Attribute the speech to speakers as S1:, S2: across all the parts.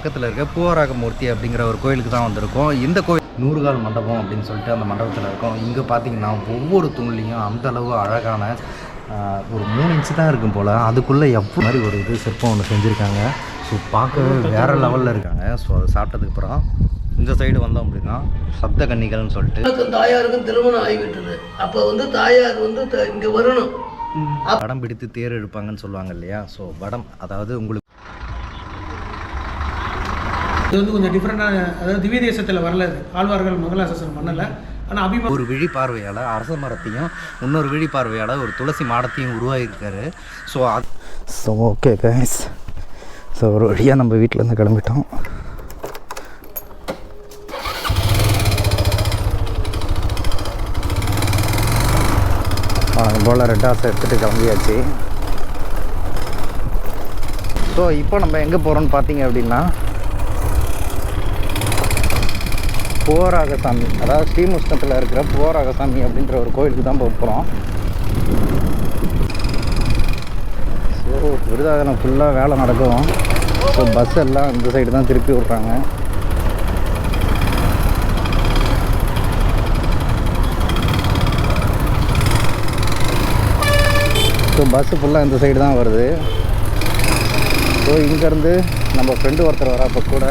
S1: பக்கத்தில் இருக்க பூவராக மூர்த்தி அப்படிங்கிற ஒரு கோயிலுக்கு தான் வந்திருக்கோம். இந்த கோயில் 100 கால் மண்டபம் அப்படின்னு சொல்லிட்டு அந்த மண்டபத்தில் இருக்கோம். இங்கே பார்த்தீங்கன்னா ஒவ்வொரு தூண்லேயும் அந்தளவு அழகான ஒரு 3 இன்ச்சு தான் இருக்கும் போல், அதுக்குள்ளே எப்போ மாதிரி ஒரு இது சிற்பம் ஒன்று செஞ்சுருக்காங்க. ஸோ பார்க்கவே வேறு லெவலில் இருக்காங்க. ஸோ அதை சாப்பிட்டதுக்கப்புறம் இந்த சைடு வந்தோம் அப்படின்னா சப்த கன்னிகள்னு சொல்லிட்டு
S2: தாயாருக்கும் திருமணம் ஆகிவிட்டது. அப்போ தாயார் இங்கே வரணும்,
S1: வடம் பிடித்து தேர் எடுப்பாங்கன்னு சொல்லுவாங்க இல்லையா. ஸோ வடம் அதாவது உங்களுக்கு
S3: இது கொஞ்சம் டிஃப்ரெண்டான, அதாவது திவ்ய தேசத்தில் வரல, ஆழ்வார்கள் மங்களாசாசனம் பண்ணலை. ஆனால்
S1: ஒரு விழி பார்வையால் அரச மரத்தையும் இன்னொரு விழி பார்வையால் ஒரு துளசி மாடத்தையும் உருவாகியிருக்காரு. ஸோ ஓகே கைஸ், ஸோ ஒரு வழியாக நம்ம வீட்டிலேருந்து கிளம்பிட்டோம். போல் ரெட் ஹார்ஸ் எடுத்துகிட்டு கிளம்பியாச்சு. ஸோ இப்போ நம்ம எங்கே போகிறோம்னு பார்த்தீங்க அப்படின்னா பூவராகசாமி, அதாவது ஸ்ரீமுஷ்ணத்தில் இருக்கிற பூவராகசாமி அப்படின்ற ஒரு கோயிலுக்கு தான் போகிறோம். ஸோ விருதாச்சலம் ஃபுல்லாக வேலை நடக்கும். ஸோ பஸ் எல்லாம் இந்த சைடு தான் திருப்பி விட்றாங்க. ஸோ பஸ்ஸு ஃபுல்லாக இந்த சைடு தான் வருது. ஸோ இங்கேருந்து நம்ம ஃப்ரெண்டு ஒருத்தர் வரப்போ கூட,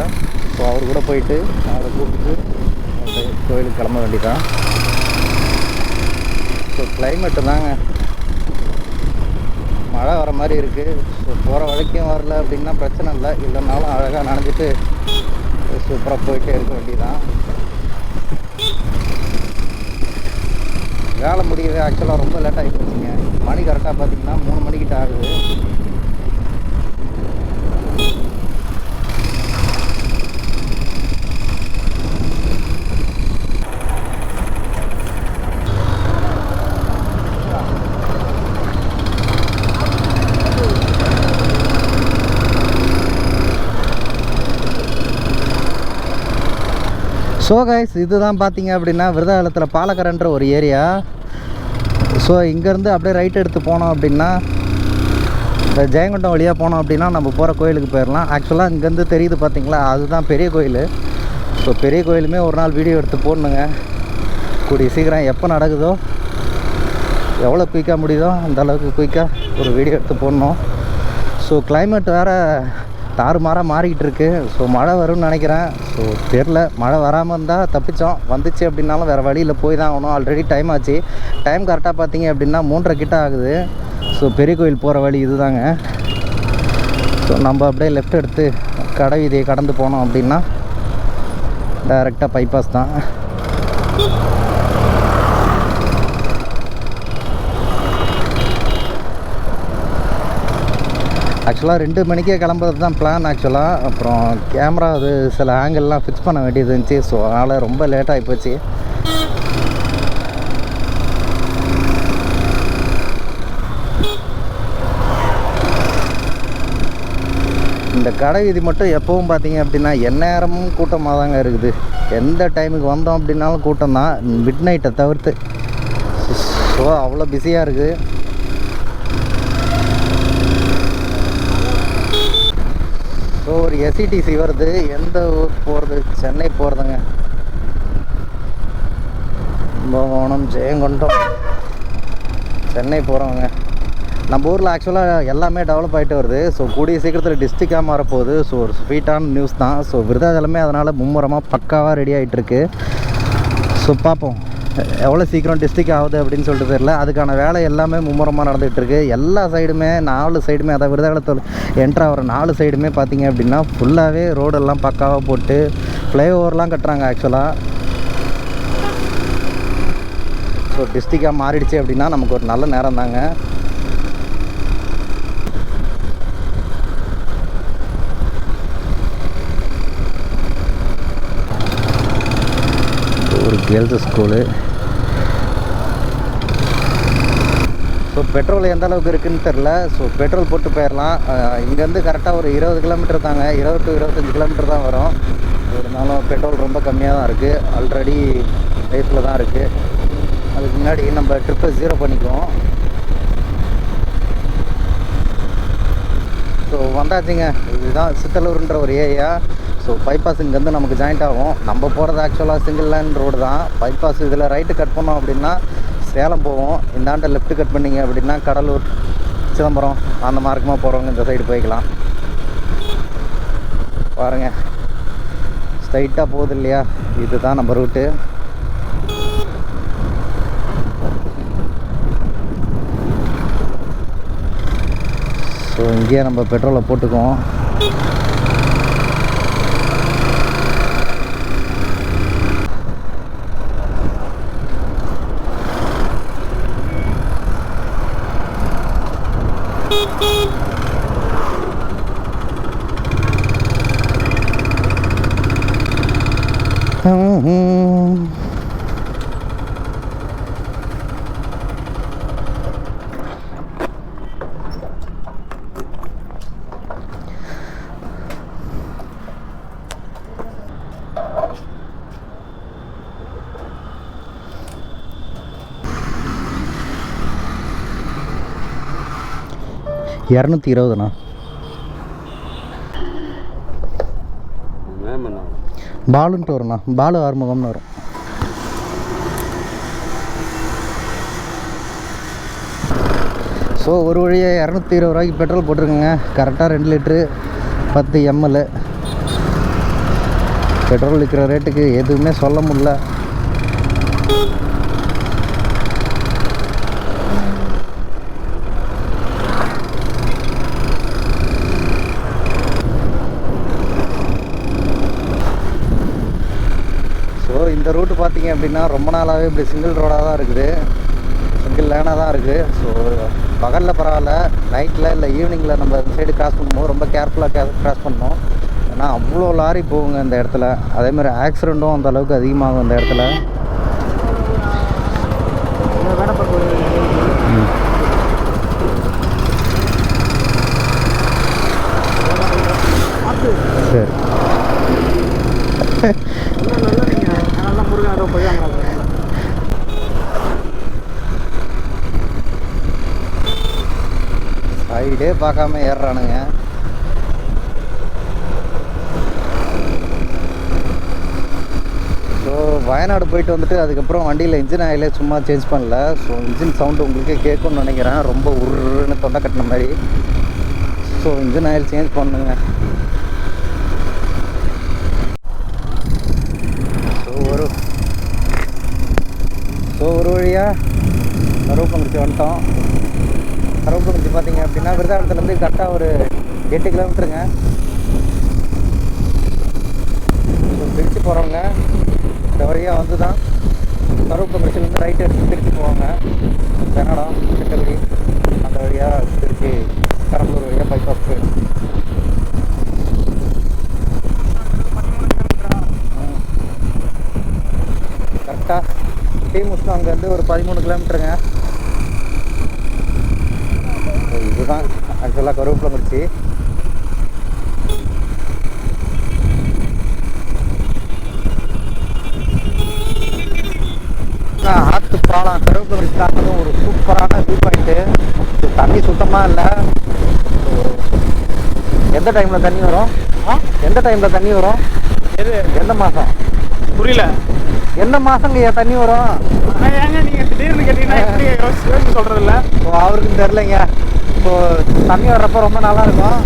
S1: ஸோ அவர் கூட போயிட்டு அவரை கூப்பிட்டு கோயிலுக்கு கிளம்ப வேண்டியதான். ஸோ கிளைமேட்டு தாங்க, மழை வர மாதிரி இருக்குது. ஸோ போகிற வரைக்கும் வரல அப்படின்னா பிரச்சனை இல்லை, இல்லைனாலும் அழகாக நனைஞ்சிட்டு சூப்பராக போயிட்டே இருக்க வேண்டியதான். வேலை முடியவே ஆக்சுவலாக ரொம்ப லேட் ஆகி போச்சுங்க. மணி கரெக்டாக பார்த்தீங்கன்னா 3 மணிக்கிட்ட ஆகுது. ஸோ கைஸ், இதுதான் பார்த்தீங்க அப்படின்னா விருதாச்சலத்தில் பாலக்கரன்ற ஒரு ஏரியா. ஸோ இங்கேருந்து அப்படியே ரைட் எடுத்து போனோம் அப்படின்னா இந்த ஜெயங்கொண்டம் வழியாக போனோம் அப்படின்னா நம்ம போகிற கோயிலுக்கு போயிடலாம். ஆக்சுவலாக இங்கேருந்து தெரியுது பார்த்தீங்களா, அதுதான் பெரிய கோயில். ஸோ பெரிய கோயிலுமே ஒரு நாள் வீடியோ எடுத்து போடணுங்க. கூடிய சீக்கிரம் எப்போ நடக்குதோ, எவ்வளோ குயிக்காக முடியுதோ அந்த அளவுக்கு குயிக்காக ஒரு வீடியோ எடுத்து போடணும். ஸோ கிளைமேட் வேறு தாறுமாறாக மாறிக்கிட்டு இருக்குது. ஸோ மழை வரும்னு நினைக்கிறேன். ஸோ தெரில, மழை வராமல் இருந்தால் தப்பிச்சோம், வந்துச்சு அப்படின்னாலும் வேறு வழியில் போய் தான் ஆகணும். ஆல்ரெடி டைம் ஆச்சு. டைம் கரெக்டாக பார்த்தீங்க அப்படின்னா 3:30 கிட்ட ஆகுது. ஸோ பெரிய கோயில் போகிற வழி இதுதாங்க. ஸோ நம்ம அப்படியே லெஃப்ட் எடுத்து கடை வீதியை கடந்து போனோம் அப்படின்னா டைரெக்டாக பைபாஸ் தான். ஆக்சுவலாக 2 மணிக்கே கிளம்புறது தான் பிளான் ஆக்சுவலாக. அப்புறம் கேமரா அது சில ஆங்கிள்லாம் ஃபிக்ஸ் பண்ண வேண்டியது இருந்துச்சு. ஸோ அதனால் ரொம்ப லேட்டாகி போச்சு. இந்த கடை வீதி மட்டும் எப்பவும் பார்த்தீங்க அப்படின்னா எந்நேரமும் கூட்டமாக தாங்க இருக்குது. எந்த டைமுக்கு வந்தோம் அப்படின்னாலும் கூட்டம் தான், மிட் நைட்டை தவிர்த்து. ஸோ அவ்வளோ பிஸியாக இருக்குது. ஸோ ஒரு எஸ்இடிசி வருது. எந்த ஊர் போகிறது? சென்னை போகிறதுங்க. கும்பகோணம், ஜெயங்கொண்டம், சென்னை போகிறவங்க. நம்ம ஊரில் ஆக்சுவலாக எல்லாமே டெவலப் ஆகிட்டு வருது. ஸோ கூடிய சீக்கிரத்தில் டிஸ்ட்ரிக்டாக மாறப்போகுது. ஸோ ஒரு ஸ்வீட்டான நியூஸ் தான். ஸோ விருதாச்சலமே அதனால் மும்முரமாக பக்காவாக ரெடி ஆகிட்டுருக்கு. ஸோ பார்ப்போம் எவ்வளோ சீக்கிரம் டிஸ்ட்ரிக் ஆகுது அப்படின்னு சொல்லிட்டு தெரியல. அதுக்கான வேலை எல்லாமே மும்முரமாக நடந்துகிட்ருக்கு. எல்லா சைடுமே 4 சைடுமே, அதாவது விருதாச்சலத்தில் என்ட்ராகிற 4 சைடுமே பார்த்திங்க அப்படின்னா ஃபுல்லாகவே ரோடெல்லாம் பக்காவாக போட்டு ஃப்ளைஓவர்லாம் கட்டுறாங்க ஆக்சுவலாக. ஸோ டிஸ்ட்ரிக்டாக மாறிடுச்சு அப்படின்னா நமக்கு ஒரு நல்ல நேரம் தாங்க. ஒரு கேர்ள்ஸ் ஸ்கூலு. ஸோ பெட்ரோல் எந்த அளவுக்கு இருக்குதுன்னு தெரில. ஸோ பெட்ரோல் போட்டு போயிடலாம். இங்கேருந்து கரெக்டாக ஒரு 20 கிலோமீட்டர் தாங்க, 20 to 25 கிலோமீட்டர் தான் வரும். இருந்தாலும் பெட்ரோல் ரொம்ப கம்மியாக தான் இருக்குது. ஆல்ரெடி லைஃப்பில் தான் இருக்குது. அதுக்கு முன்னாடி நம்ம ட்ரிப்பை 0 பண்ணிக்குவோம். ஸோ வந்தாச்சுங்க. இதுதான் சித்தலூர்ன்ற ஒரு ஏரியா. ஸோ பைபாஸ் இங்கேருந்து நமக்கு ஜாயிண்ட் ஆகும். நம்ம போகிறது ஆக்சுவலாக சிங்கிள் லைன் ரோடு தான். பைபாஸ் இதில் ரைட்டு கட் பண்ணோம் அப்படின்னா சேலம் போவோம். இந்தாண்ட லெஃப்ட்டு கட் பண்ணிங்க அப்படின்னா கடலூர், சிதம்பரம் அந்த மார்க்கமாக போகிறவங்க இந்த சைடு போய்க்கலாம். பாருங்கள், ஸ்ட்ரைட்டாக போகுது இல்லையா, இதுதான் நம்ம ரூட்டு. ஸோ இங்கேயே நம்ம பெட்ரோலை போட்டுக்குவோம். $220 பாலுன்ட்டு வரும்ண்ணா. பாலு ஆறுமுகம்னு வரும். ஸோ ஒரு வழியாக $220 பெட்ரோல் போட்டிருக்குங்க. கரெக்டாக 2 லிட்ரு 10 ml. பெட்ரோல் விற்கிற ரேட்டுக்கு எதுவுமே சொல்ல முடியல. இந்த ரூட்டு பார்த்தீங்க அப்படின்னா ரொம்ப நாளாகவே இப்படி சிங்கிள் ரோடாக தான் இருக்குது, சிங்கிள் லேனாக தான் இருக்குது. ஸோ பகலில் பரவாயில்ல, நைட்டில் இல்லை ஈவினிங்கில் நம்ம இந்த சைடு கிராஸ் பண்ணும்போது ரொம்ப கேர்ஃபுல்லாக கிராஸ் பண்ணணும். ஏன்னா அவ்வளோ லாரி போகுங்க இந்த இடத்துல. அதேமாதிரி ஆக்சிடெண்ட்டும் அந்த அளவுக்கு அதிகமாகும் இந்த இடத்துல. சரி சைடே பார்க்காம ஏறுறானுங்க. ஸோ வயநாடு போயிட்டு வந்துட்டு அதுக்கப்புறம் வண்டியில் இன்ஜின் ஆயிலே சும்மா சேஞ்ச் பண்ணல. ஸோ இன்ஜின் சவுண்டு உங்களுக்கே கேட்கும்னு நினைக்கிறேன், ரொம்ப உருன்னு தொண்டை கட்டின மாதிரி. ஸோ இன்ஜின் ஆயில் சேஞ்ச் பண்ணுங்க. ஸோ ஒரு வழியாக கருவப்பங்குறிச்சி வந்துட்டோம். கருவப்பங்குறிச்சி பார்த்தீங்க அப்படின்னா விருதாவளத்துலேருந்து கரெக்டாக ஒரு 8 கிலோமீட்டருங்க. ஸோ திருச்சி போகிறவங்க இந்த வழியாக வந்து தான் கருவப்பங்குறிச்சிலேருந்து ரைட் எடுத்து திருச்சி போவாங்க. கன்னடம், கிட்டக்குடி அந்த வழியாக திருச்சி பெரம்பலூர் வழியாக பைபாஸ் போயிடும். கரெக்டாக MUSHNUM அங்கேருந்து ஒரு 13 கிலோமீட்டருங்க. இதுதான் ஆக்சுவலாக கருவப்பங்குறிச்சி. ஆற்று பாலம் கருவப்பங்குறிச்சி தாண்டதும் ஒரு சூப்பரான வியூ பாயிண்ட்டு. தண்ணி சுத்தமாக இல்லை. எந்த டைமில் தண்ணி வரும்? எந்த டைமில் தண்ணி வரும்? எந்த மாதம்?
S3: புரியல.
S1: எந்த மாதங்க தண்ணி வரும்?
S3: ஏங்க நீங்கள் திடீர்னு கேட்டீங்கன்னா சொல்கிறதில்ல.
S1: ஸோ அவருக்கும் தெரிலைங்க. ஸோ தண்ணி வர்றப்போ ரொம்ப நல்லாயிருக்கும்.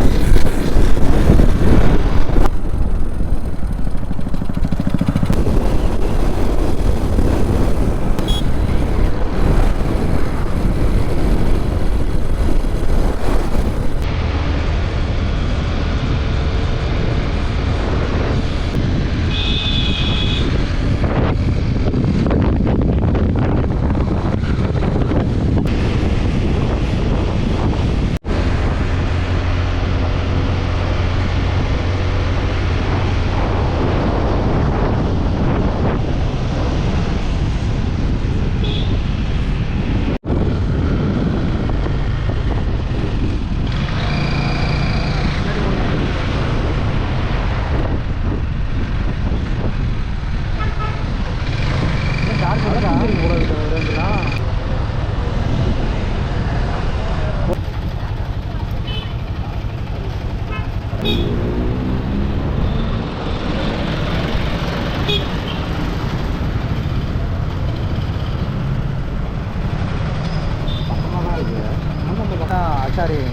S1: மாதிரி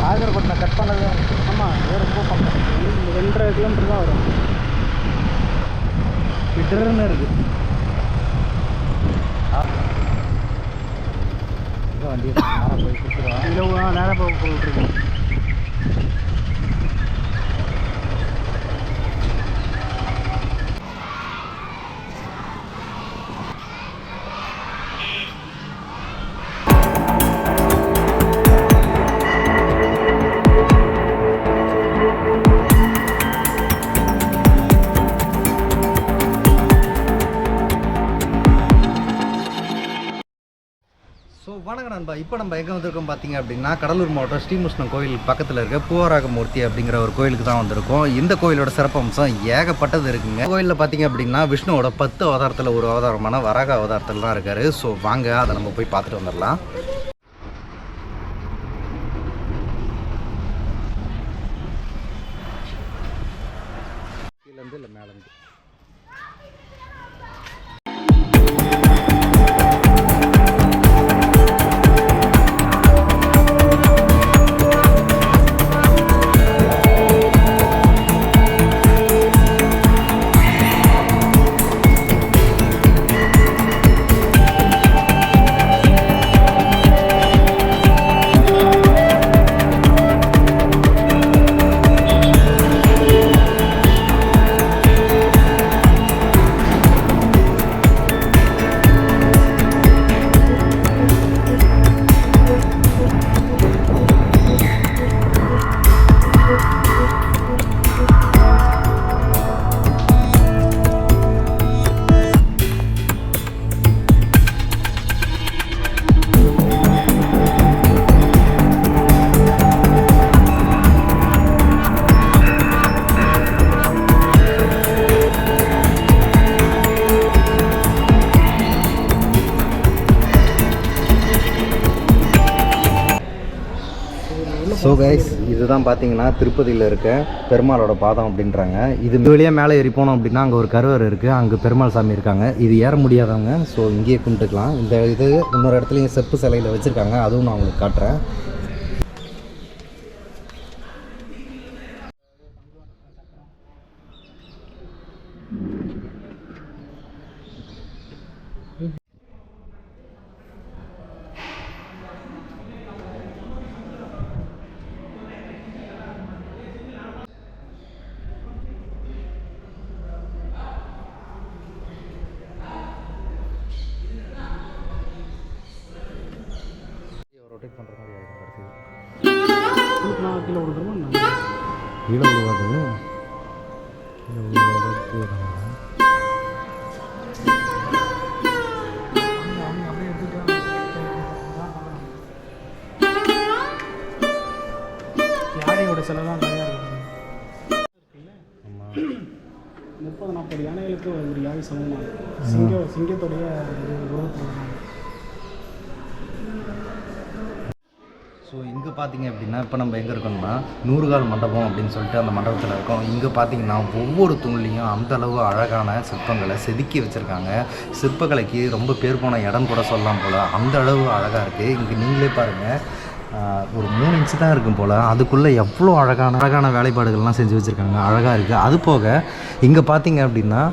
S1: ஆகர்பட்டினம் கட் பண்ணது.
S3: ஆமாம், அது ரொம்ப பக்கம், 2.5 கிலோமீட்டர் தான் வரும்.
S1: கிட்டர்னு இருக்குது. வண்டி நேராக போய் கொடுத்துருவோம்.
S3: இல்லை, நேராக போய் விட்டுருக்கோம்.
S1: ஸோ வணக்கம் நண்பா. இப்போ நம்ம எங்கே வந்திருக்கோம் பார்த்தீங்க அப்படின்னா, கடலூர் மாவட்டம் ஸ்ரீமுஷ்ணம் கோயில் பக்கத்தில் இருக்க பூவராக மூர்த்தி அப்படிங்கிற ஒரு கோயிலுக்கு தான் வந்திருக்கோம். இந்த கோயிலோட சிறப்பம்சம் ஏகப்பட்டது இருக்குங்க. கோயிலில் பார்த்தீங்க அப்படின்னா விஷ்ணுவோட 10 அவதாரத்தில் ஒரு அவதாரமான வராக அவதாரத்தில் தான் இருக்காரு. ஸோ வாங்க அதை நம்ம போய் பார்த்துட்டு வந்துடலாம். கீழேருந்து இல்லை மேலேருந்து. ஸோ கைஸ், இதுதான் பார்த்தீங்கன்னா திருப்பதியில் இருக்க பெருமாளோட பாதம் அப்படின்றாங்க. இது வழியாக மேலே ஏறி போனோம் அப்படின்னா அங்கே ஒரு கருவர் இருக்குது, அங்கே பெருமாள் சாமி இருக்காங்க. இது ஏற முடியாதவங்க ஸோ இங்கேயே கும்பிட்டுக்கலாம். இந்த இது இன்னொரு இடத்துலையும் செப்பு சிலையில் வச்சுருக்காங்க, அதுவும் நான் உங்களுக்கு காட்டுறேன். ரொட்டேட் பண்ணுற மாதிரி ஆகிடும் கடைசி.
S3: கீழே விழுந்துருமா?
S1: கீழே விழுவாது, கீழே விழுவாது.
S3: யானையோட சிலைலாம் நிறையா இருக்குல்ல. ஆமாம், 30-40 யானைகளுக்கு ஒரு யானை சமமாக சிங்கத்துடைய உருவத்தில்.
S1: ஸோ இங்கே பார்த்தீங்க அப்படின்னா இப்போ நம்ம எங்கே இருக்கோம்னா 100 கால் மண்டபம் அப்படின்னு சொல்லிட்டு அந்த மண்டபத்தில் இருக்கோம். இங்கே பார்த்தீங்கன்னா ஒவ்வொரு தூண்லேயும் அந்தளவு அழகான சிற்பங்களை செதுக்கி வச்சுருக்காங்க. சிற்பக்கலைக்கு ரொம்ப பேர் போன இடம் கூட சொல்லலாம் போல், அந்த அளவு அழகாக இருக்குது. இங்கே நீங்களே பாருங்கள், ஒரு 3 இன்ச்சு தான் இருக்கும் போல், அதுக்குள்ளே எவ்வளோ அழகான வேலைப்பாடுகள்லாம் செஞ்சு வச்சுருக்காங்க, அழகாக இருக்குது. அது போக இங்கே பார்த்தீங்க அப்படின்னா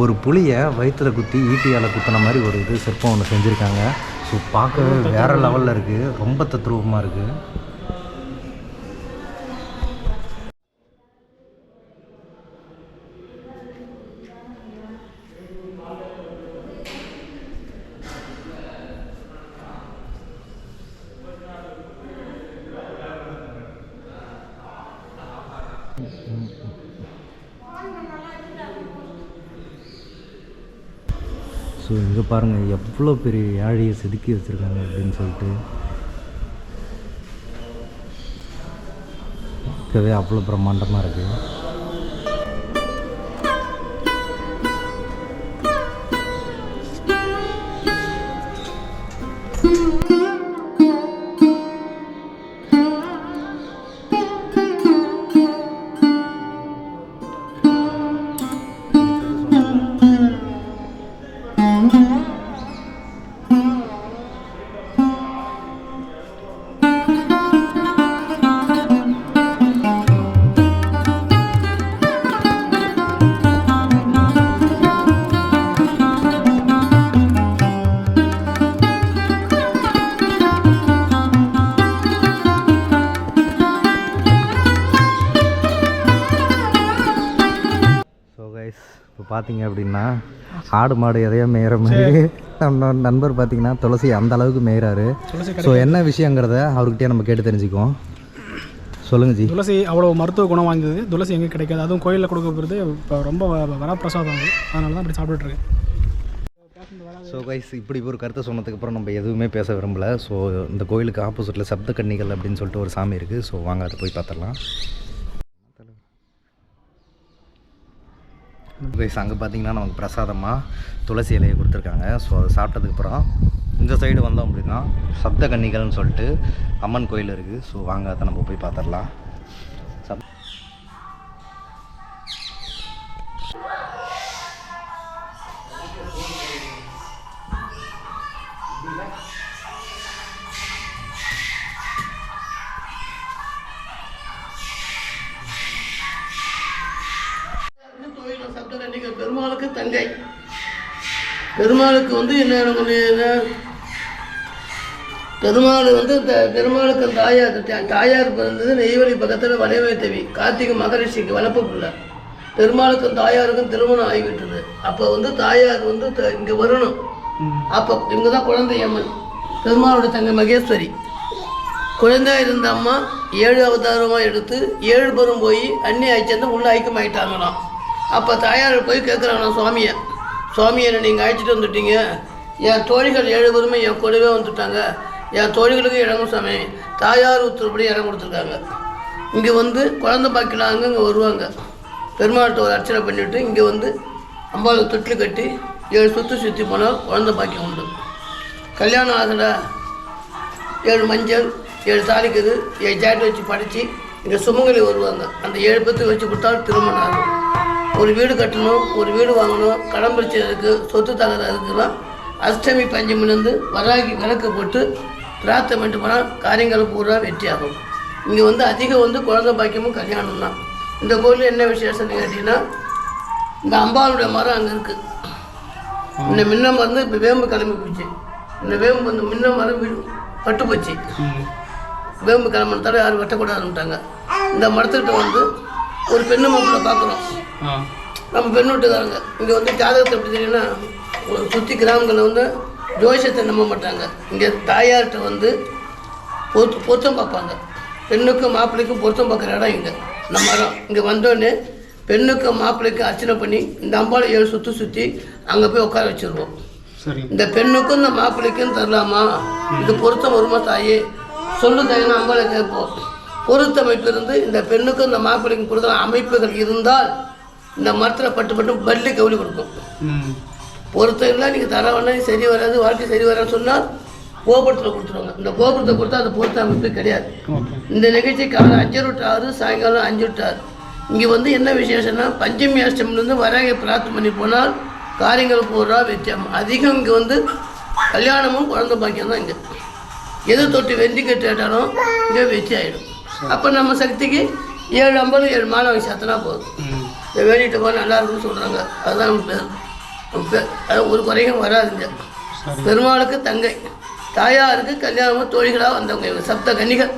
S1: ஒரு புளியை வயிற்றுல குத்தி ஈட்டியால் குத்தின மாதிரி ஒரு இது சிற்பம் ஒன்று செஞ்சுருக்காங்க. ஸோ பார்க்கவே வேறு லெவலில் இருக்குது, ரொம்ப தத்ரூபமாக இருக்குது. ஸோ இங்கே பாருங்கள் எவ்வளோ பெரிய யாழையை செதுக்கி வச்சுருக்காங்க அப்படின்னு சொல்லிட்டு, பார்க்கவே அவ்வளோ பிரம்மாண்டமாக இருக்குது. பார்த்தீங்க அப்படின்னா ஆடு மாடு எதையோ மேயிற மாதிரி நம்ம நண்பர் பார்த்தீங்கன்னா துளசி அந்த அளவுக்கு மேயிறாரு. ஸோ என்ன விஷயங்கிறத அவர்கிட்டயே நம்ம கேட்டு தெரிஞ்சுக்குவோம். சொல்லுங்கள் ஜி.
S4: துளசி அவ்வளோ மருத்துவ குணம் வாய்ந்தது. துளசி எங்கே கிடைக்காது, அதுவும் கோயிலில் கொடுக்கப்படுறது இப்போ ரொம்ப வரப்பிரசாதம் அது. அதனால தான் அப்படி சாப்பிட்டுட்ருக்கேன்.
S1: ஸோ கைஸ், இப்படி ஒரு கருத்தை சொன்னதுக்கப்புறம் நம்ம எதுவுமே பேச விரும்பலை. ஸோ இந்த கோயிலுக்கு ஆப்போசிட்டில் சப்த கன்னிகள் அப்படின்னு சொல்லிட்டு ஒரு சாமி இருக்குது. ஸோ வாங்க அதை போய் பார்த்துடலாம். கைஸ், அங்கே பார்த்தீங்கன்னா நமக்கு பிரசாதமாக துளசி இலையை கொடுத்துருக்காங்க. ஸோ அதை சாப்பிட்டதுக்கப்புறம் இந்த சைடு வந்தோம் அப்படின்னா சப்த கன்னிகள்னு சொல்லிட்டு அம்மன் கோயில் இருக்குது. ஸோ வாங்க அதை நம்ம போய் பார்த்துடலாம்.
S2: பெருமாளுக்கு தங்கை. பெருமாளுக்கு வந்து என்ன பெருமாள் வந்து பெருமாளுக்கு தாயார் பிறந்தது நெய்வேலி பக்கத்தில் வளைவைத்தவி கார்த்திகை மகரிஷிக்கு வளர்ப்பு பிள்ளை. பெருமாளுக்கும் தாயாருக்கும் திருமணம் ஆகிவிட்டது. அப்போ வந்து தாயார் வந்து இங்கே வரணும். அப்போ இவங்க தான் குழந்தை அம்மன், பெருமாளோட தங்கை மகேஸ்வரி. குழந்தையாக இருந்த அம்மா 7 அவதாரமாக எடுத்து 7 பேரும் போய் அண்ணி ஆயிடுச்சு உள்ள ஐக்கியமாயிட்டாங்களாம். அப்போ தாயார் போய் கேட்குறாங்கண்ணா சுவாமியை நீங்கள் அழைச்சிட்டு வந்துட்டீங்க, என் தோழிகள் 7 பேருமே என் கூடவே வந்துட்டாங்க, என் தோழிகளுக்கு இடம் சாமி தாயார் உத்தரப்படி இடம் கொடுத்துருக்காங்க. இங்கே வந்து குழந்தை பாக்கிலாங்க இங்கே வருவாங்க. பெருமாள்கிட்ட ஒரு அர்ச்சனை பண்ணிவிட்டு இங்கே வந்து அம்பாளுக்கு தொட்டில் கட்டி 7 சுற்றி போனால் குழந்தை பாக்கியம் உண்டு. கல்யாணம் ஆகலை 7 மஞ்சள் 7 தாலிக்குது 7 ஜாட்டு வச்சு படித்து இங்கே சுமங்கலி வருவாங்க. அந்த 7 பேர்த்து வச்சு கொடுத்தாலும் திருமணம் ஆகும். ஒரு வீடு கட்டணும், ஒரு வீடு வாங்கணும், கடன் பிரச்சனை இருக்குது, சொத்து தகராறு இருக்குலாம் அஷ்டமி பஞ்சமிலேருந்து வராகி விளக்கு போட்டு பிரார்த்தனை பண்ணிட்டு போனால் காரியங்கள் பூரா வெற்றியாகும். இங்கே வந்து அதிகம் வந்து குழந்தை பாக்கியமும் கல்யாணம் தான். இந்த கோயிலில் என்ன விசேஷம்னு கேட்டிங்கன்னா இந்த அம்பாளுடைய மரம் அங்கே இருக்குது. இந்த முன்ன மருந்து இப்போ வேம்பு கிளம்பி போச்சு. இந்த வேம்பு வந்து முன்ன மரம் பட்டு போச்சு. வேம்பு கிளம்பினதால யாரும் வெட்டக்கூடாதுன்ட்டாங்க. இந்த மரத்துக்கிட்ட வந்து ஒரு பெண்ணு மாப்பிள்ளை பார்க்குறோம். நம்ம பெண் வீட்டுக்காரங்க இங்கே வந்து ஜாதகத்தை எப்படி தெரியும்னா சுற்றி கிராமங்களில் வந்து ஜோசியத்தை நம்ப மாட்டாங்க. இங்கே தாயார்கிட்ட வந்து பொருத்தம் பார்ப்பாங்க. பெண்ணுக்கும் மாப்பிள்ளைக்கும் பொருத்தம் பார்க்குற இடம் இங்கே இந்த மரம். இங்கே வந்தோடனே பெண்ணுக்கும் மாப்பிள்ளைக்கும் அர்ச்சனை பண்ணி இந்த அம்பாளை 7 சுற்றி அங்கே போய் உட்கார வச்சுருவோம். இந்த பெண்ணுக்கும் இந்த மாப்பிள்ளைக்கும் தரலாமா, இது பொருத்தம் வருமா தாயே சொல்லு தாயின்னு அம்பாளை கேட்போம். பொருத்த அமைப்பு இருந்து இந்த பெண்ணுக்கும் இந்த மாப்பிள்ளைக்கும் பொருத்த அமைப்புகள் இருந்தால் இந்த மரத்தில் பட்டு பல்லி கவுளி கொடுக்கும். பொருத்தம் இல்லை நீங்கள் தர வேணா சரி வராது, வாழ்க்கை சரி வரான்னு சொன்னால் கோபுரத்தில் கொடுத்துருவாங்க. இந்த கோபுரத்தை கொடுத்தா அந்த பொருத்த அமைப்பு கிடையாது. இந்த நிகழ்ச்சி காலை 5 to 6, சாயங்காலம் 5 to 6. இங்கே வந்து என்ன விசேஷம்னா பஞ்சமி அஷ்டமிலேருந்து வராக பிரார்த்தனை பண்ணி போனால் காரியங்கள் பூரா வெற்றியாகும். அதிகம் இங்கே வந்து கல்யாணமும் குழந்தை பாக்கியம் தான். இங்கே எது தொட்டு வெந்தி கட்டாலும் இங்கே வெற்றி ஆகிடும். அப்போ நம்ம சக்திக்கு 7 அம்பது 7 மாலை வாங்கி சாத்தினா போதும். இந்த வேண்டிட்டு போனால் நல்லா இருக்குன்னு சொல்கிறாங்க. அதுதான் ஒரு குறையும் வராதுங்க. பெருமாளுக்கு தங்கை, தாயாருக்கு கல்யாணமும் தோழிகளாக வந்தவங்க இவங்க சப்த கன்னிகள்.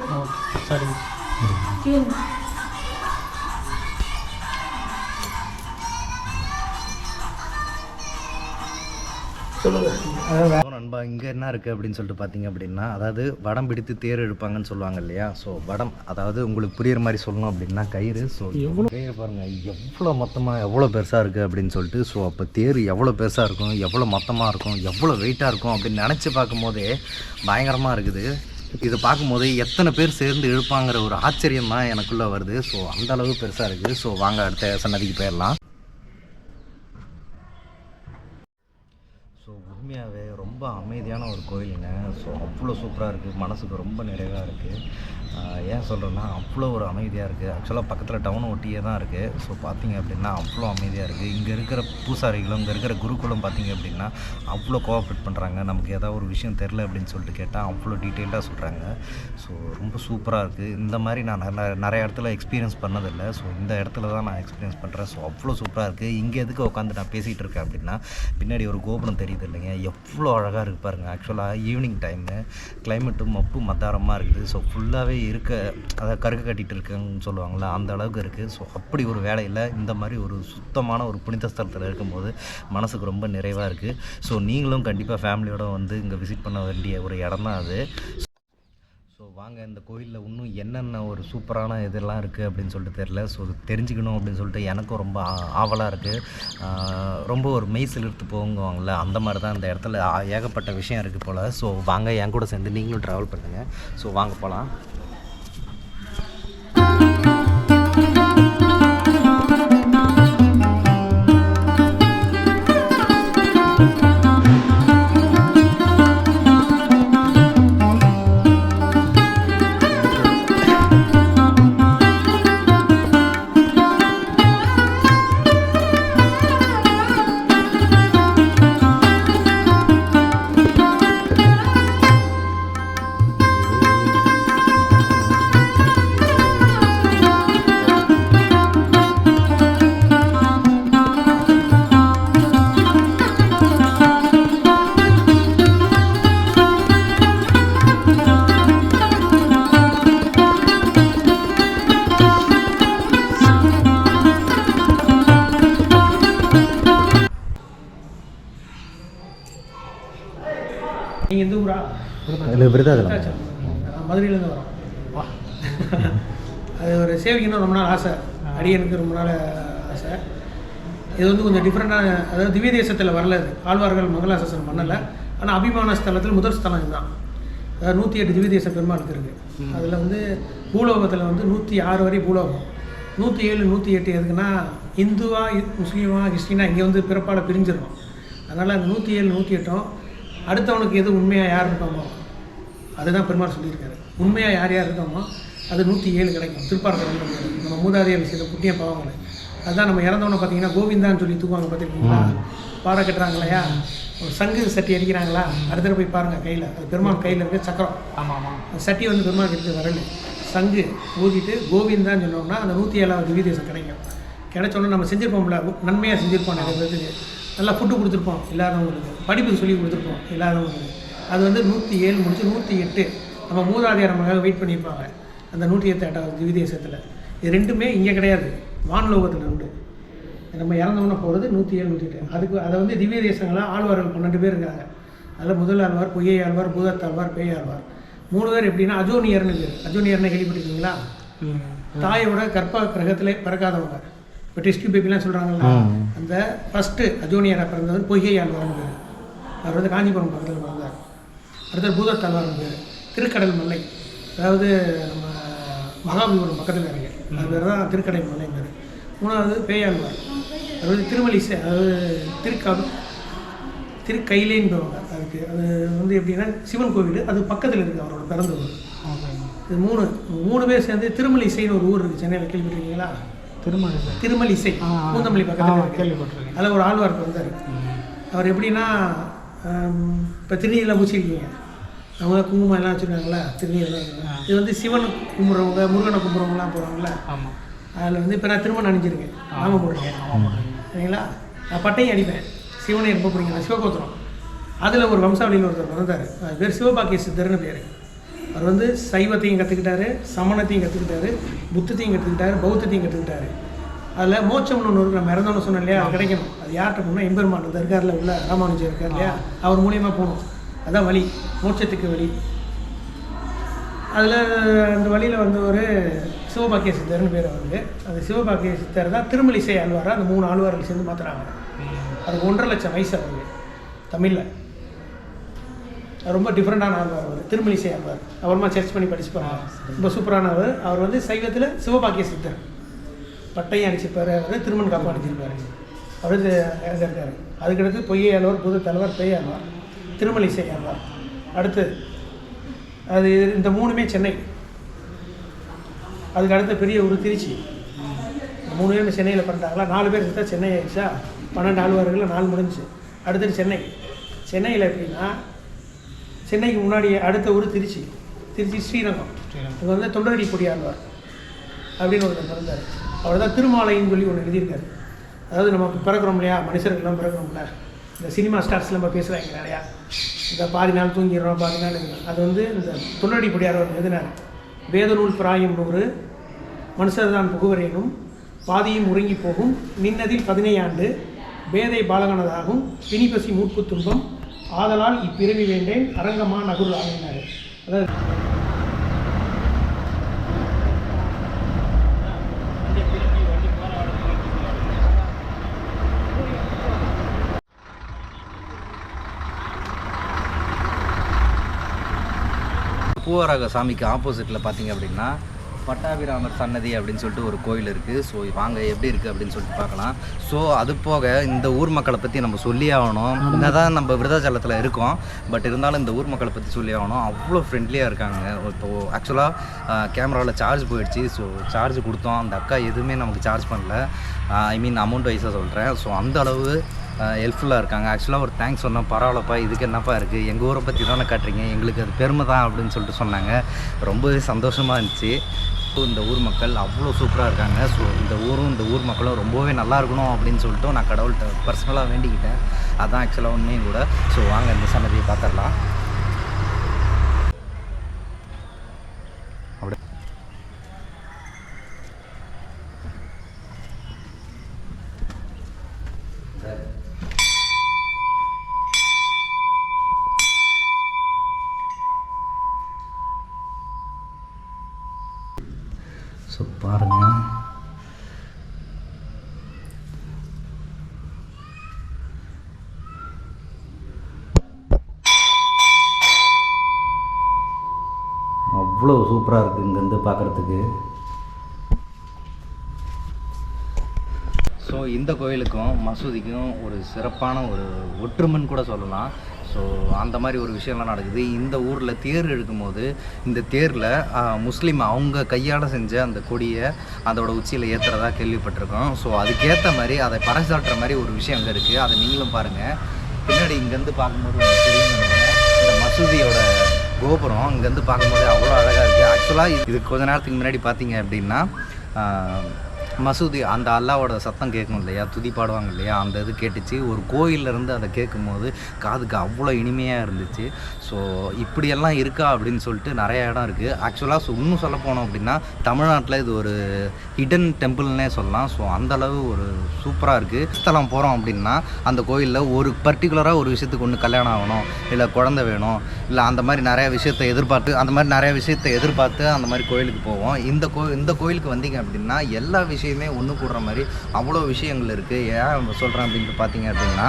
S2: சொல்லுங்கள்
S1: நண்பா. இங்கே என்ன இருக்குது அப்படின்னு சொல்லிட்டு பார்த்தீங்க அப்படின்னா, அதாவது வடம் பிடித்து தேர் எடுப்பாங்கன்னு சொல்லுவாங்க இல்லையா. ஸோ வடம், அதாவது உங்களுக்கு புரியுற மாதிரி சொல்லணும் அப்படின்னா கயிறு. ஸோ கயிறு பாருங்கள் எவ்வளோ மொத்தமாக எவ்வளோ பெருசாக இருக்குது அப்படின்னு சொல்லிட்டு. ஸோ அப்போ தேர் எவ்வளோ பெருசாக இருக்கும், எவ்வளோ மொத்தமாக இருக்கும், எவ்வளோ வெயிட்டாக இருக்கும் அப்படின்னு நினச்சி பார்க்கும்போதே பயங்கரமாக இருக்குது. இது பார்க்கும்போது எத்தனை பேர் சேர்ந்து இழுப்பாங்கிற ஒரு ஆச்சரியம் தான் எனக்குள்ளே வருது. ஸோ அந்த அளவு பெருசாக இருக்குது. ஸோ வாங்க அடுத்த சன்னதிக்கு போயிடலாம். ஸோ உண்மையாகவே ரொம்ப அமைதியான ஒரு கோயிலுங்க. ஸோ அவ்வளோ சூப்பராக இருக்குது, மனசுக்கு ரொம்ப நிறைவாக இருக்குது. ஏன் சொல்கிறேன்னா அவ்வளோ ஒரு அமைதியாக இருக்குது. ஆக்சுவலாக பக்கத்தில் டவுனை ஒட்டியே தான் இருக்குது. ஸோ பார்த்திங்க அப்படின்னா அவ்வளோ அமைதியாக இருக்குது. இங்கே இருக்கிற பூசாரிகளும் இங்கே இருக்கிற குருக்களும் பார்த்திங்க அப்படின்னா அவ்வளோ கோஆப்ரேட் பண்ணுறாங்க. நமக்கு ஏதாவது ஒரு விஷயம் தெரில அப்படின்னு சொல்லிட்டு கேட்டால் அவ்வளோ டீட்டெயில்டாக சொல்கிறாங்க. ஸோ ரொம்ப சூப்பராக இருக்குது. இந்த மாதிரி நான் நிறைய இடத்துல எக்ஸ்பீரியன்ஸ் பண்ணதில்லை. ஸோ இந்த இடத்துல தான் நான் எக்ஸ்பீரியன்ஸ் பண்ணுறேன். ஸோ அவ்வளோ சூப்பராக இருக்குது. இங்கே எதுக்கு உட்காந்து நான் பேசிகிட்டு இருக்கேன் அப்படின்னா, பின்னாடி ஒரு கோபுரம் தெரியுது இல்லைங்க, எவ்வளோ அழகாக இருக்குது பாருங்கள். ஆக்சுவலாக ஈவினிங் டைமு கிளைமேட்டும் மப்பு மத்தாரமாக இருக்குது. ஸோ ஃபுல்லாகவே இருக்க அதை கருக்க கட்டிகிட்டு இருக்காங்கன்னு சொல்லுவாங்களே அந்த அளவுக்கு இருக்குது. ஸோ அப்படி ஒரு வேலையில் இந்த மாதிரி ஒரு சுத்தமான ஒரு புனித ஸ்தலத்தில் இருக்கும்போது மனசுக்கு ரொம்ப நிறைவாக இருக்குது. ஸோ நீங்களும் கண்டிப்பாக ஃபேமிலியோடு வந்து இங்கே விசிட் பண்ண வேண்டிய ஒரு இடம் தான் அது. ஸோ வாங்க, இந்த கோயிலில் இன்னும் என்னென்ன ஒரு சூப்பரான இதெல்லாம் இருக்குது அப்படின்னு சொல்லிட்டு தெரில. ஸோ தெரிஞ்சுக்கணும் அப்படின்னு சொல்லிட்டு எனக்கும் ரொம்ப ஆவலாக இருக்குது. ரொம்ப ஒரு மெய் சிலிர்த்து போங்குவாங்கள்ல, அந்த மாதிரி தான் இந்த இடத்துல ஏகப்பட்ட விஷயம் இருக்குது போல். ஸோ வாங்க, என் கூட சேர்ந்து நீங்களும் ட்ராவல் பண்ணுங்கள். ஸோ வாங்க போகலாம்.
S3: நீங்கள் எந்த ஊரா?
S1: விருதாச்சலம்.
S3: மதுரையிலேருந்து வரோம். வா. அது ஒரு சேவிக்கணும் ரொம்ப நாள் ஆசை, அடியனுக்கு ரொம்ப நாள் ஆசை. இது வந்து கொஞ்சம் டிஃப்ரெண்ட்டான, அதாவது திவ்ய தேசத்தில் வரல. இது ஆழ்வார்கள் மங்களாசாசனம் பண்ணலை. ஆனால் அபிமான ஸ்தலத்தில் முதல் ஸ்தலம் இதுதான். அதாவது 108 திவ்ய தேச பெருமாளுக்கு இருக்குது. அதில் வந்து பூலோகத்தில் வந்து 106 வரை பூலோகம், 107 108 எதுக்குன்னா இந்துவா முஸ்லீமா கிறிஸ்டினா இங்கே வந்து பிறப்பால் பிரிஞ்சிடும். அதனால் அந்த 107 108 அடுத்தவனுக்கு எது உண்மையாக யார் இருக்காமோ அதுதான் பெருமாள் சொல்லியிருக்காரு. உண்மையாக யார் யார் இருக்காமோ அது 107 கிடைக்கும். திருப்பார்க்கடல் நம்ம மூதாதையர் விஷயத்தை புட்டிய பாவங்களை அதுதான் நம்ம இறந்தவனை பார்த்தீங்கன்னா கோவிந்தான்னு சொல்லி தூக்குவாங்க. பார்த்துருக்கீங்களா? பாறை கட்டுறாங்க இல்லையா, ஒரு சங்கு சட்டி அடிக்கிறாங்களா, அடுத்த போய் பாருங்கள் கையில், அது பெருமாள் கையில் இருக்க சக்கரம். ஆமாம், அந்த சட்டி வந்து பெருமாள் எடுத்து வரல, சங்கு ஊதிட்டு கோவிந்தான்னு சொன்னோம்னா அந்த 107வது திவ்ய தேசம் கிடைக்கும். கிடைச்சோன்னா நம்ம செஞ்சுருப்போம்ல, நன்மையாக செஞ்சுருப்போம். நிறைய பேருக்கு நல்லா ஃபுட்டு கொடுத்துருப்போம், இல்லாதவங்களுக்கு படிப்பு சொல்லி கொடுத்துருப்போம் இல்லாதவங்களுக்கு. அது வந்து 107 முடிச்சு 108 நம்ம மூதாதையர் நமக்காக வெயிட் பண்ணியிருப்பாங்க. அந்த 108வது திவ்ய தேசத்தில் இது ரெண்டுமே இங்கே கிடையாது, வான்லோகத்தில் உண்டு. நம்ம இறந்தவொன்னே போகிறது 107 108. அதுக்கு அதை வந்து திவ்ய தேசங்களாக ஆழ்வார்கள் 12 பேர் இருக்காங்க. அதில் முதல் ஆழ்வார், பொய்யை ஆழ்வார், பூதத்தாழ்வார், பேய் ஆழ்வார். 3 பேர் எப்படின்னா அஜோனியர்னு பேர். அஜோனியர்னு கேள்விப்பட்டிருக்கீங்களா? தாயோட கற்ப கிரகத்திலே பிறக்காதவங்க. இப்போ டெஸ்ட் பேபிலாம் சொல்கிறாங்களா, அந்த ஃபஸ்ட்டு அஜோனியராக பிறந்தவர் பொய்யை ஆழ்வார்னு பேர். அவர் வந்து காஞ்சிபுரம் பக்கத்தில் பிறந்தார். அடுத்தது பூதத்தாழ்வார்னு பேர். திருக்கடல் மலை, அதாவது நம்ம மகாபலிபுரம் பக்கத்தில் இருக்கு, அது பேர் தான் திருக்கடல் மலை பேர். 3வது பேயாழ்வார், அதாவது திருமலிசை, அதாவது திருக்கையிலேன்னு போவாங்க. அதுக்கு அது வந்து எப்படின்னா சிவன் கோவில், அது பக்கத்தில் இருக்குது அவரோட பிறந்த ஊர். இது 3 பேர் சேர்ந்து திருமலிசைன்னு ஒரு ஊர் இருக்குது சென்னையில், கேள்விப்பட்டிருக்கீங்களா? திருமலிசை பூந்தமல்லி பக்கத்தில் கேள்விப்பட்டிருக்கேன். அதில் ஒரு ஆழ்வார் பிறந்தார். அவர் எப்படின்னா, இப்போ திருநீரெலாம் பூச்சிருக்கீங்க, அவங்க குங்குமம் எல்லாம் வச்சுருக்காங்களா, திருநீரெலாம். இது வந்து சிவன் கும்பிட்றவங்க, முருகனை கும்பிட்றவங்களாம் போகிறாங்களா. அதில் வந்து இப்போ நான் திருமணம் அணிஞ்சிருக்கேன், நாம போடுறேன் சரிங்களா. நான் பட்டையும் அடிப்பேன், சிவனை ரொம்ப பிடிக்கும், நான் சிவகோத்திரம். அதில் ஒரு வம்சாவளியில் ஒருத்தர் பிறந்தார், அது பேர் சிவபாக்கிய சித்தர்னு பேர். அவர் வந்து சைவத்தையும் கற்றுக்கிட்டாரு, சமணத்தையும் கற்றுக்கிட்டாரு, புத்தத்தையும் கற்றுக்கிட்டாரு, பௌத்தத்தையும் கற்றுக்கிட்டாரு. அதில் மோட்சம்னு ஒன்று இருக்கு, நம்ம இறந்தோன்னு சொன்னோம் இல்லையா, அது கிடைக்கணும். அது யார்கிட்ட போனால் எம்பெருமான் இந்த இருக்காரில் உள்ள ராமானுஜர் இருக்கார் இல்லையா, அவர் மூலியமாக போகணும். அதுதான் வழி, மோட்சத்துக்கு வழி. அதில் அந்த வழியில் வந்து ஒரு சிவபாக்கிய சித்தர்னு பேர் அவருக்கு. அந்த சிவபாக்கிய சித்தர் தான் திருமலிசை ஆழ்வாராக அந்த 3 ஆழ்வார்கள் சேர்ந்து மாற்றுறாங்க. அதுக்கு 1.5 லட்சம் வயசு அவருக்கு தமிழில். ரொம்ப டிஃப்ரெண்டான ஆழ்வார் அவர், திருமலிசை ஆழ்வார். அப்புறமா சர்ச் பண்ணி படிச்சுப்பாங்க, ரொம்ப சூப்பரானவர். அவர் வந்து சைவத்தில் சிவபாக்கிய சித்தர், பட்டையும் அடிச்சிருப்பார். அவர் திருமண் காப்பு அடிச்சிருப்பார். அவர் இருக்கார். அதுக்கடுத்து பொய்யை ஆழ்வார், புது தலைவர், பேய் ஆழ்வார், திருமலிசை ஆழ்வார். அடுத்து அது இந்த 3மே சென்னை. அதுக்கு அடுத்த பெரிய ஒரு திருச்சி. 3 பேருமே சென்னையில் பிறந்தாங்களா. 4 பேர் இருந்தால் சென்னை ஆயிடுச்சா, 12 ஆழ்வார்கள் 4 முடிஞ்சு. அடுத்தது சென்னை. சென்னையில் எப்படின்னா, சென்னைக்கு முன்னாடி அடுத்த ஊர் திருச்சி. திருச்சி ஸ்ரீரங்கம். இது வந்து தொண்டரடி பொடி ஆழ்வார் அப்படின்னு ஒருத்தர் பிறந்தார். அவர் தான் திருமாலைன்னு சொல்லி ஒன்று எழுதியிருக்காரு. அதாவது நம்ம பிறக்கிறோம் இல்லையா, மனுஷர்கள்லாம் பிறக்கிறோம்ல, இந்த சினிமா ஸ்டார்ஸ்லாம் நம்ம பேசுகிறாங்க நிறையா, இந்த பாதி நாள் தூங்கிடுறோம், பாதி நாள். அது வந்து இந்த தொண்டரடி பொடி ஆழ்வார் எழுதினார். வேதநூல் பிராயம் 100 மனுஷர்தான் புகுவரேனும் பாதியும் உறங்கி போகும் நின்னதில் 15 ஆண்டு பேதை பாலகனதாகும் பிணிபசி மூப்பு துன்பம் ஆதலால் இப்பிறவி வேண்டேன் அரங்கமா நகுர் ஆகினார். அதாவது
S1: பூவராக சாமிக்கு ஆப்போசிட்டில் பார்த்தீங்க அப்படின்னா பட்டாபிராமர் சன்னதி அப்படின்னு சொல்லிட்டு ஒரு கோயில் இருக்குது. ஸோ வாங்க எப்படி இருக்குது அப்படின்னு சொல்லிட்டு பார்க்கலாம். ஸோ அது போக இந்த ஊர் மக்களை பற்றி நம்ம சொல்லி ஆகணும். என்னதான் நம்ம விருதாச்சலத்தில் இருக்கோம், பட் இருந்தாலும் இந்த ஊர் மக்களை பற்றி சொல்லி ஆகணும். அவ்வளோ ஃப்ரெண்ட்லியாக இருக்காங்க. இப்போது ஆக்சுவலாக கேமராவில் சார்ஜ் போயிடுச்சு. ஸோ சார்ஜ் கொடுத்தோம், அந்த அக்கா எதுவுமே நமக்கு சார்ஜ் பண்ணல. ஐ மீன் அமௌண்ட் வைஸாக சொல்கிறேன். ஸோ அந்த அளவு ஹெல்ப்ஃபுல்லாக இருக்காங்க. ஆக்சுவலாக ஒரு தேங்க்ஸ் சொன்னால் பரவாயில்லப்பா, இதுக்கு என்னப்பா இருக்குது, எங்கள் ஊரை பற்றி தானே காட்டுறீங்க, எங்களுக்கு அது பெருமை தான் அப்படின்னு சொல்லிட்டு சொன்னாங்க. ரொம்பவே சந்தோஷமாக இருந்துச்சு. ஸோ இந்த ஊர் மக்கள் அவ்வளோ சூப்பராக இருக்காங்க. ஸோ இந்த ஊரும் இந்த ஊர் மக்களும் ரொம்பவே நல்லா இருக்கணும் அப்படின்னு சொல்லிட்டு நான் கடவுள்கிட்ட பர்சனலாக வேண்டிக்கிட்டேன். அதுதான் ஆக்சுவலாக உண்மையும் கூட. ஸோ வாங்க இந்த சன்னதியை பார்த்துடலாம். ஸோ பாருங்கள், அவ்வளோ சூப்பராக இருக்குது இங்கேருந்து பார்க்குறதுக்கு. ஸோ இந்த கோயிலுக்கும் மசூதிக்கும் ஒரு சிறப்பான ஒரு ஒற்றுமைன்னு கூட சொல்லலாம். ஸோ அந்த மாதிரி ஒரு விஷயம்லாம் நடக்குது. இந்த ஊரில் தேர் எடுக்கும்போது இந்த தேரில் முஸ்லீம் அவங்க கையால் செஞ்ச அந்த கொடியை அதோட உச்சியில் ஏற்றுறதா கேள்விப்பட்டிருக்கோம். ஸோ அதுக்கேற்ற மாதிரி அதை பறைசாற்றுற மாதிரி ஒரு விஷயம் அங்கே இருக்குது. அதை நீங்களும் பாருங்கள். பின்னாடி இங்கேருந்து பார்க்கும்போது தெரியும், இந்த மசூதியோட கோபுரம் இங்கேருந்து பார்க்கும்போது அவ்வளோ அழகாக இருக்குது. ஆக்சுவலாக இது கொஞ்ச நேரத்துக்கு முன்னாடி பார்த்தீங்க அப்படின்னா மசூதி அந்த அல்லாவோட சத்தம் கேட்கும் இல்லையா, துதி பாடுவாங்க இல்லையா, அந்த இது கேட்டுச்சு. ஒரு கோயிலேருந்து அதை கேட்கும்போது காதுக்கு அவ்வளோ இனிமையாக இருந்துச்சு. ஸோ இப்படியெல்லாம் இருக்கா அப்படின்னு சொல்லிட்டு நிறைய இடம் இருக்குது. ஆக்சுவலாக இன்னும் சொல்ல போனோம் அப்படின்னா தமிழ்நாட்டில் இது ஒரு ஹிடன் டெம்பிள்னே சொல்லலாம். ஸோ அந்தளவு ஒரு சூப்பராக இருக்குது. ஸ்தலம் போகிறோம் அப்படின்னா அந்த கோயிலில் ஒரு பர்டிகுலராக ஒரு விஷயத்துக்கு ஒன்று கல்யாணம் ஆகணும், இல்லை குழந்தை வேணும், இல்லை அந்த மாதிரி நிறைய விஷயத்தை எதிர்பார்த்து அந்த மாதிரி கோயிலுக்கு போவோம். இந்த கோயிலுக்கு வந்தீங்க அப்படின்னா எல்லா விஷயமே ஒன்று கூடுற மாதிரி அவ்வளோ விஷயங்கள் இருக்குது. ஏன் சொல்கிறேன் அப்படின்ட்டு பார்த்தீங்க அப்படின்னா,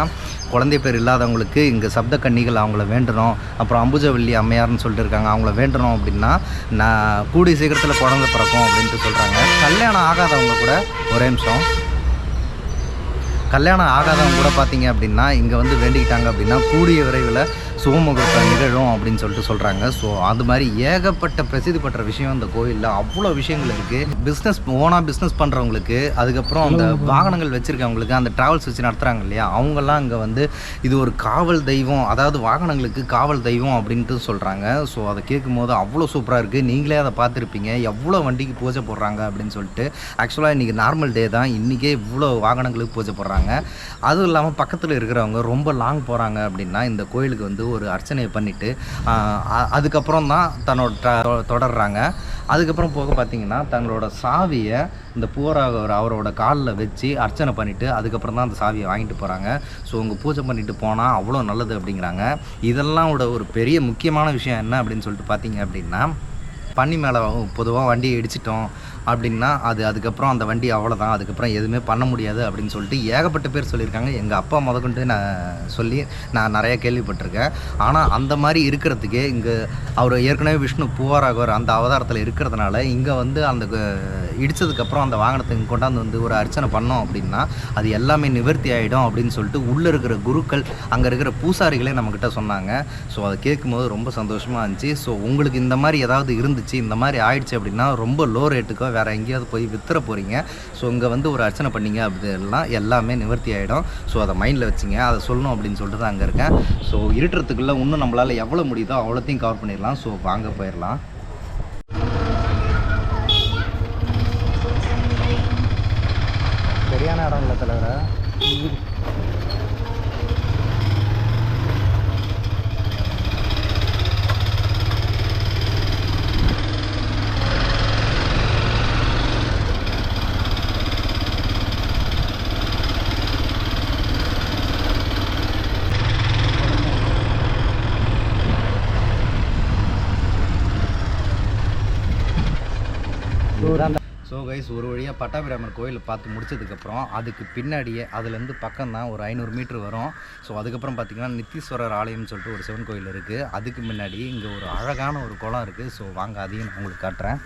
S1: குழந்தை பேர் இல்லாதவங்களுக்கு இங்கே சப்த கன்னிகள் அவங்கள வேண்டணும், அப்புறம் அம்புஜவல்லி அம்மையார்னு சொல்லிட்டு இருக்காங்க, அவங்கள வேண்டணும் அப்படின்னா நான் கூடிய சீக்கிரத்தில் குழந்தை பிறக்கும் அப்படின்ட்டு சொல்கிறாங்க. கல்யாணம் ஆகாதவங்க கூட ஒரே நிமிஷம் கல்யாணம் ஆகாதவங்க கூட பார்த்தீங்க அப்படின்னா இங்கே வந்து வேண்டிக்கிட்டாங்க அப்படின்னா கூடிய விரைவில் சுபமுகூர்த்தம் நிகழும் அப்படின்னு சொல்லிட்டு சொல்கிறாங்க. ஸோ அது மாதிரி ஏகப்பட்ட பிரசித்தி பெற்ற விஷயம் இந்த கோயிலில் அவ்வளோ விஷயங்கள் இருக்குது. ஓனாக பிஸ்னஸ் பண்ணுறவங்களுக்கு, அதுக்கப்புறம் அந்த வாகனங்கள் வச்சுருக்கவங்களுக்கு, அந்த ட்ராவல்ஸ் வச்சு நடத்துகிறாங்க இல்லையா, அவங்கெல்லாம் இங்கே வந்து இது ஒரு காவல் தெய்வம், அதாவது வாகனங்களுக்கு காவல் தெய்வம் அப்படின்ட்டு சொல்கிறாங்க. ஸோ அதை கேட்கும்போது அவ்வளோ சூப்பராக இருக்குது. நீங்களே அதை பார்த்துருப்பீங்க எவ்வளோ வண்டிக்கு பூஜை போடுறாங்க அப்படின்னு சொல்லிட்டு. ஆக்சுவலாக இன்றைக்கி நார்மல் டே தான், இன்றைக்கே இவ்வளோ வாகனங்களுக்கு பூஜை போடுறாங்க. அதுவும் இல்லாமல் பக்கத்தில் இருக்கிறவங்க ரொம்ப லாங் போகிறாங்க அப்படின்னா இந்த கோயிலுக்கு வந்து ஒரு அர்ச்சனையை பண்ணிவிட்டு அதுக்கப்புறம் தான் தொடர்றாங்க. அதுக்கப்புறம் போக பார்த்திங்கன்னா தங்களோட சாவியை இந்த பூவராக அவரோட காலில் வச்சு அர்ச்சனை பண்ணிவிட்டு அதுக்கப்புறம் தான் அந்த சாவியை வாங்கிட்டு போகிறாங்க. ஸோ உங்க பூஜை பண்ணிட்டு போனால் அவ்வளோ நல்லது அப்படிங்கிறாங்க. இதெல்லாம் ஒரு பெரிய முக்கியமான விஷயம் என்ன அப்படின்னு சொல்லிட்டு பார்த்தீங்க அப்படின்னா, பனி மேலே பொதுவாக வண்டியை இடிச்சிட்டோம் அப்படின்னா அதுக்கப்புறம் அந்த வண்டி அவ்வளோதான், அதுக்கப்புறம் எதுவுமே பண்ண முடியாது அப்படின்னு சொல்லிட்டு ஏகப்பட்ட பேர் சொல்லியிருக்காங்க. எங்கள் அப்பா முதற்கொண்டு நான் நிறைய கேள்விப்பட்டிருக்கேன். ஆனால் அந்த மாதிரி இருக்கிறதுக்கே இங்கே அவர் ஏற்கனவே விஷ்ணு பூவராகவர் அந்த அவதாரத்தில் இருக்கிறதுனால இங்கே வந்து அந்த இடித்ததுக்கப்புறம் அந்த வாகனத்தை கொண்டாந்து வந்து ஒரு அர்ச்சனை பண்ணோம் அப்படின்னா அது எல்லாமே நிவர்த்தி ஆகிடும் அப்படின்னு சொல்லிட்டு உள்ளே இருக்கிற குருக்கள், அங்கே இருக்கிற பூசாரிகளே நம்மக்கிட்ட சொன்னாங்க. ஸோ அதை கேட்கும்போது ரொம்ப சந்தோஷமாக இருந்துச்சு. ஸோ உங்களுக்கு இந்த மாதிரி ஏதாவது இருந்துச்சு, இந்த மாதிரி ஆயிடுச்சு அப்படின்னா ரொம்ப லோ ரேட்டுக்கோ வேறு எங்கேயாவது போய் வித்துற போகிறீங்க. ஸோ இங்கே வந்து ஒரு அர்ச்சனை பண்ணிங்க அப்படின்னா எல்லாமே நிவர்த்தி ஆகிடும். ஸோ அதை மைண்டில் வச்சுங்க, அதை சொல்லணும் அப்படின்னு சொல்லிட்டு தான் அங்கே இருக்கேன். ஸோ இருட்டுறதுக்குள்ளே இன்னும் நம்மளால் எவ்வளோ முடியுதோ அவ்வளோத்தையும் கவர் பண்ணிடலாம். ஸோ வாங்க போயிடலாம். சரியான இடம் இல்லை தலைவரை. ஸோ கைஸ் ஒரு வழியாக பட்டாபிராமர் கோயில் பார்த்து முடிச்சதுக்கப்புறம் அதுக்கு பின்னாடியே அதுலேருந்து பக்கம் தான் ஒரு 500 மீட்டர் வரும். ஸோ அதுக்கப்புறம் பார்த்திங்கன்னா நித்தீஸ்வரர் ஆலயம்னு சொல்லிட்டு ஒரு சிவன் கோயில் இருக்குது. அதுக்கு முன்னாடி இங்கே ஒரு அழகான ஒரு குளம் இருக்குது. ஸோ வாங்க அதையும் நான் உங்களுக்கு காட்டுறேன்.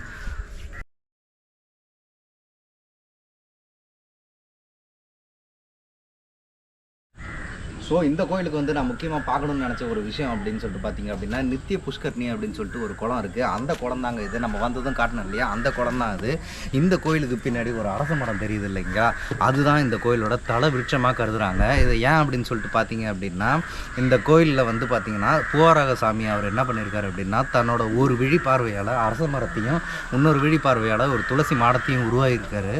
S1: ஸோ இந்த கோயிலுக்கு வந்து நான் முக்கியமாக பார்க்கணும்னு நினச்ச ஒரு விஷயம் அப்படின்னு சொல்லிட்டு பார்த்தீங்க அப்படின்னா நித்திய புஷ்கர்ணி அப்படின்னு சொல்லிட்டு ஒரு குளம் இருக்குது. அந்த குளம் தாங்க இது. நம்ம வந்ததும் காட்டணும் இல்லையா, அந்த குளம் தான் அது. இந்த கோயிலுக்கு பின்னாடி ஒரு அரச மரம் தெரியுது இல்லைங்களா, அதுதான் இந்த கோயிலோட தல விருட்சமாக கருதுகிறாங்க. இது ஏன் அப்படின்னு சொல்லிட்டு பார்த்தீங்க அப்படின்னா இந்த கோயிலில் வந்து பார்த்திங்கன்னா பூவராக சாமி அவர் என்ன பண்ணியிருக்காரு அப்படின்னா தன்னோட ஒரு விழி பார்வையால் அரச மரத்தையும் இன்னொரு விழி பார்வையால் ஒரு துளசி மாடத்தையும் உருவாகியிருக்காரு.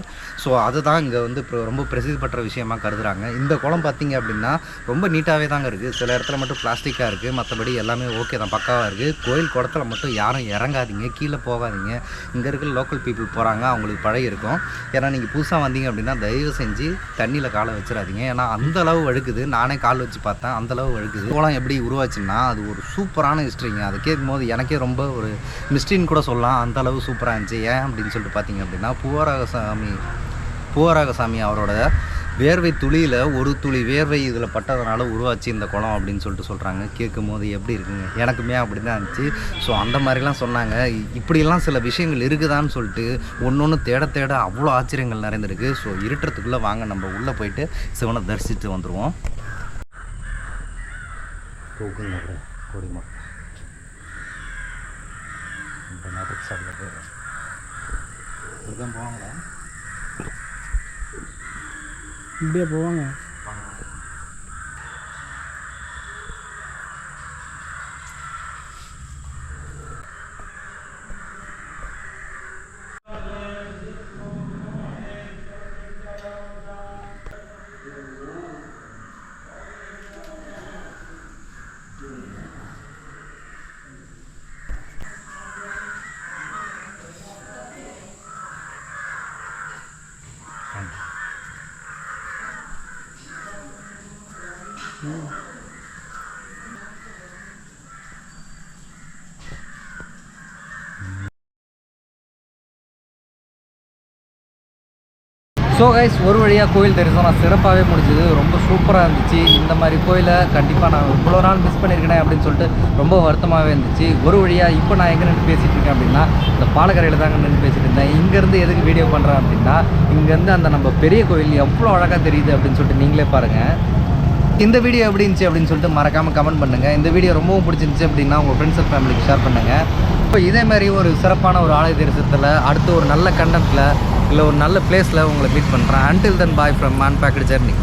S1: ஸோ அதுதான் இங்கே வந்து ரொம்ப பிரசித்தி பெற்ற விஷயமாக கருதுகிறாங்க. இந்த குளம் பார்த்திங்க அப்படின்னா ரொம்ப நீட்டாகவே தாங்க இருக்குது. சில இடத்துல மட்டும் பிளாஸ்டிக்காக இருக்குது, மற்றபடி எல்லாமே ஓகே தான், பக்காவாக இருக்குது. கோயில் குளத்தில் மட்டும் யாரும் இறங்காதீங்க, கீழே போகாதீங்க. இங்கே இருக்கிற லோக்கல் பீப்புள் போகிறாங்க, அவங்களுக்கு பழகி இருக்கும். ஏன்னா நீங்கள் புதுசாக வந்தீங்க அப்படின்னா தயவு செஞ்சு தண்ணியில் காலை வச்சிடாதீங்க. ஏன்னா அந்தளவு வழுக்குது. நானே கால் வச்சு பார்த்தேன், அந்தளவு வழுக்குது. குளம் எப்படி உருவாச்சுன்னா அது ஒரு சூப்பரான ஹிஸ்ட்ரிங்க. அதை கேட்கும் போது எனக்கே ரொம்ப ஒரு மிஸ்ட்ரின்னு கூட சொல்லலாம், அந்தளவு சூப்பராக இருந்துச்சு. ஏன் அப்படின்னு சொல்லிட்டு பார்த்தீங்க அப்படின்னா பூவராக சாமி அவரோட வேர்வை துளியில் ஒரு துளி வேர்வை இதில் பட்டதுனால உருவாச்சு இந்த குளம் அப்படின்னு சொல்லிட்டு சொல்கிறாங்க. கேட்கும் போது எப்படி இருக்குங்க, எனக்குமே அப்படி தான் இருந்துச்சு. ஸோ அந்த மாதிரிலாம் சொன்னாங்க. இப்படிலாம் சில விஷயங்கள் இருக்குதான்னு சொல்லிட்டு ஒன்று தேட தேட அவ்வளோ ஆச்சரியங்கள் நிறைந்திருக்கு. ஸோ இருட்டுறதுக்குள்ளே வாங்க நம்ம உள்ளே போயிட்டு சிவனை தரிசித்து வந்துடுவோம். கோடிமா இப்படிதான் போவாங்களா?
S4: இப்படியே போவாங்க.
S1: ஸோ கைஸ் ஒரு வழியாக கோயில் தரிசனம் சிறப்பாகவே முடிஞ்சுது. ரொம்ப சூப்பராக இருந்துச்சு. இந்த மாதிரி கோயிலை கண்டிப்பாக நான் இவ்வளோ நாள் மிஸ் பண்ணியிருக்கேன் அப்படின்னு சொல்லிட்டு ரொம்ப வருத்தமாகவே இருந்துச்சு. ஒரு வழியாக இப்போ நான் எங்கே நின்று பேசிகிட்டு இருக்கேன் அப்படின்னா இந்த பாலக்கரையில் தாங்க நின்று பேசிகிட்டு இருந்தேன். இங்கேருந்து எதுக்கு வீடியோ பண்ணுறேன் அப்படின்னா இங்கேருந்து அந்த நம்ம பெரிய கோயில் எவ்வளோ அழகாக தெரியுது அப்படின்னு சொல்லிட்டு நீங்களே பாருங்கள். இந்த வீடியோ எப்படி இருந்துச்சு அப்படின்னு சொல்லிட்டு மறக்காமல் கமெண்ட் பண்ணுங்கள். இந்த வீடியோ ரொம்பவும் பிடிச்சிருந்துச்சு அப்படின்னா உங்கள் ஃப்ரெண்ட்ஸ் அண்ட் ஃபேமிலிக்கு ஷேர் பண்ணுங்கள். இப்போ இதே மாதிரி ஒரு சிறப்பான ஒரு ஆலய தரிசனத்தில் அடுத்து ஒரு நல்ல கண்டென்ட்டில் இல்லை ஒரு நல்ல பிளேஸில் உங்களை மீட் பண்ணுறேன். Until then bye from unbaked journey.